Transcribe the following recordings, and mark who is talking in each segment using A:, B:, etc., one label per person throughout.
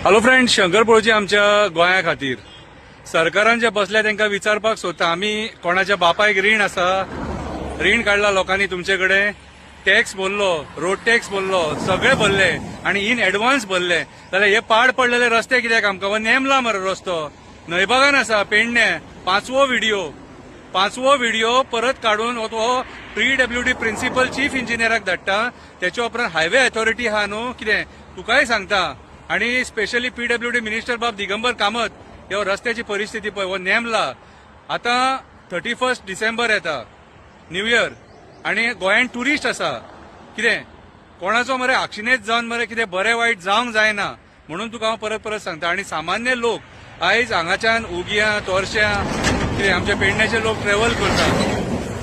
A: Hello friend, Shankar पळोवची आमच्या गोंया खातीर सरकारान जे बसल्या तांकां विचारपाक सोदता, आमी कोणाच्या बापायक रीण आसा, रीण काडला लोकांनी तुमचे कडेन, टॅक्स भरलो, रोड टॅक्स भरलो, सगळे भरले आणि इन एडवान्स भरले, जाल्यार हे पाड पडलेले रस्ते कित्याक आमकां? नेमला मरे रस्तो न्हयबागान आसा पेडणे. पांचवो व्हिडिओ परत काढून हो PWD प्रिन्सिपल चीफ इंजिनियराक धाडटा. त्याच्या उपरांत हायवे अथॉरिटी आहा न्हू, कितें तुकाय सांगता. आणि स्पेशली PWD मिनिस्टर बाब दिगंबर कामत, ह्यो रस्त्याची परिस्थिती पळय, हो नेमला. आता 31 डिसेंबर येता, न्यू इयर, आणि गोंयान टुरिस्ट आसा. कितें कोणाचो मरे आक्षिणेच जावन मरे कितें बरें वायट जावंक जायना म्हणून तुका हांव परत परत सांगता. आणि सामान्य लोक आयज हांगाच्यान उगिया, तोरश्या, कितें आमच्या पेडण्याचे लोक ट्रॅव्हल करतात,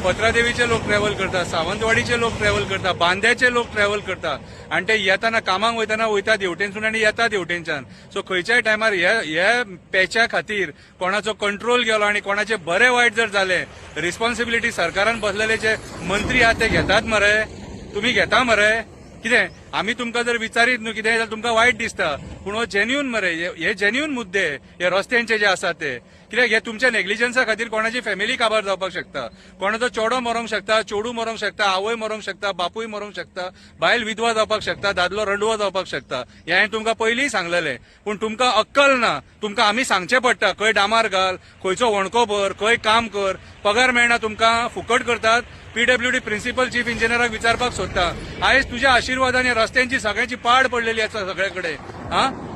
A: पत्रादेवीचे लोक ट्रॅव्हल करतात, सावंतवाडीचे लोक ट्रॅव्हल करतात, बांद्याचे लोक ट्रॅव्हल करतात, आणि ते येताना कामाक वयतात हेवटेनसून आणि येतात हेवटेनच्यान. सो खंयच्याय टायमार हे पॅचा खातीर कोणाचो कंट्रोल गेलो आणि कोणाचे बरे वायट जर जाले, रिस्पॉन्सिबिलिटी सरकारान बसलेले जे मंत्री आहात ते घेतात मरे? तुम्ही घेता मरे? कितें आमी तुमकां जर विचारीत न्हू कितें जाल्यार तुमकां वायट दिसता, पूण हो जेन्युन मरे, हे जेन्युन मुद्दे हे रस्त्यांचे जे आसात ते. कित्याक हे तुमच्या नेग्लिजन्सा खातीर कोणाची फॅमिली काबार जावपाक शकता, कोणाचो चेडो मरोंक शकता, चेडू मरोंक शकता, आवय मरोंक शकता, बापूय मरोंक शकता, बायल विधवा जावपाक शकता, दादलो रंडवो जावपाक शकता. हे हांवें तुमकां पयलीं सांगलेलें, पूण तुमकां अक्कल ना. तुमकां आमी सांगचें पडटा खंय डांबार घाल, खंयचो वणको भर, खंय काम कर, पगार मेळना तुमकां, फुकट करतात. PWD प्रिन्सिपल चीफ इंजिनियराक विचारपाक सोदता, आयज तुज्या आशिर्वादान रस्त्यांची सगळ्यांची पाड पडलेली आसा सगळे कडेन.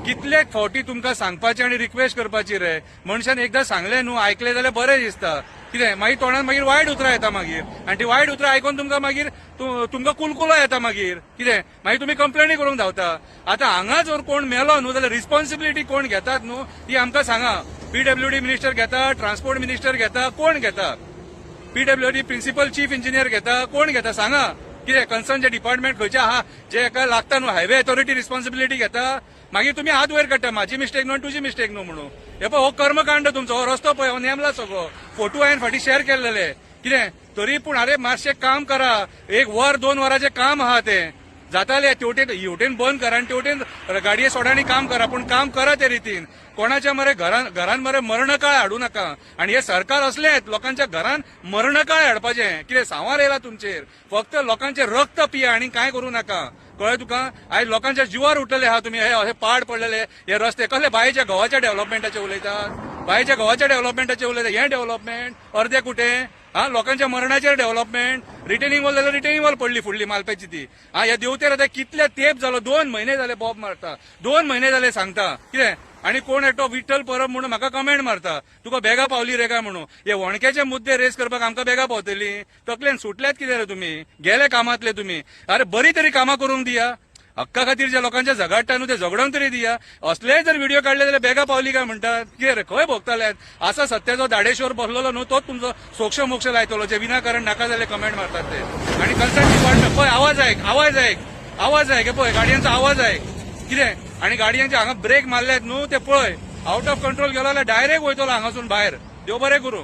A: कितलेक फावटी तुमकां सांगपाचें आणि रिक्वेस्ट करपाची रे? मनशान एकदां सांगलें न्हू, आयकलें जाल्यार बरें दिसता. कितें मागीर तोंडान मागीर वायट उतरां येता मागीर, आणि ती वायट उतरां आयकून तुमकां मागीर तुमकां कुलकुलो येता मागीर. कितें मागीर तुमी कंप्लेनी करूंक धांवता. आतां हांगा जर कोण मेलो न्हू जाल्यार रिस्पॉन्सिबिलिटी कोण घेतात न्हू ती आमकां सांगा. PWD मिनिस्टर घेता, ट्रान्सपोर्ट मिनिस्टर घेता, कोण घेता? PWD प्रिन्सिपल चीफ इंजिनियर घेता, कोण घेता सांगा? कितें कन्सर्न जे डिपार्टमेंट खंयचे आहा जे एका लागता न्हू, हायवे अथॉरिटी रिस्पॉन्सिबिलिटी घेता, मागीर तुमी हात वयर काडटा, म्हाजी मिस्टेक न्हू तुजी मिस्टेक न्हू म्हणून. हे पळय हो कर्मकांड तुमचो, हो रस्तो पळय, हो नेमला सगळो. फोटो हांवें फाटीं शेअर केल्लेले. कितें तरी पूण अरे मातशें काम करा, 1 वर 2 वरांचें काम आहा तें जातालें. हेवटेन बंद करा आणि तेवटेन गाडये सोडानी काम करा, पण काम करा ते रितीन. कोणाच्या मरे घरान मरे मरणकाळ हाडू नका. आणि हे सरकार असलेच लोकांच्या घरान मरणकाळ हाडपाचें. कितें सांवार येयला तुमचेर? फक्त लोकांचे रक्त पिया आणि काय करू नका. कळ्ळें तुका? आयज लोकांच्या जिवार उठलेले आहा तुमी. हे पाड पडलेले हे रस्ते कसले बायेच्या घोवाच्या डेव्हलपमेंटाचे उलयतात, बायेच्या घोवाच्या डेव्हलपमेंटाचे उलयतात. हे डेव्हलपमेंट अर्दे कुठे? लोकांच्या मरणाचेर डेव्हलपमेंट. रिटेनिंग वॉल जाल्यार रिटेनिंग वॉल पडली फुडली मालप्याची ती. ह्या देवतेर आतां कितले तेंप जालो, 2 महिने जाले बॉब मारता, 2 महिने जाले सांगता. कितें आणि कोण एकटो विठ्ठल परब म्हणून म्हाका कमेंट मारता, तुका बेगा पावली रे काय म्हणून. हे वणक्याचे मुद्दे रेस करपाक आमकां बेगा पावतली? तकलेन सुटल्यात कितें रे तुमी? गेले कामांतले तुमी. अरे बरी तरी कामां करूंक दिया. हक्का खातीर जे लोकांच्या झगडटा न्हू ते झगडोंक तरी दिया. असले जर व्हिडिओ काढले जाल्यार बेगा पावली काय म्हणटात? कितें रे खंय भोगताले? असा सत्याचो दाडेश्वर बसलेलो न्हू तोच तुमचो सोक्ष मोक्ष लायतलो, जे विनाकारण नाका जाले कमेंट मारतात ते. आणि कन्सर्न डिपार्टमेंट पळय, आवाज ऐक, पळय गाडयांचो आवाज ऐक. कितें आणि गाडयांचे हांगा ब्रेक मारल्यात न्हू ते पळय, आउट ऑफ कंट्रोल गेलो जाल्यार डायरेक्ट वयतलो हांगासून भायर. देव बरें करूं.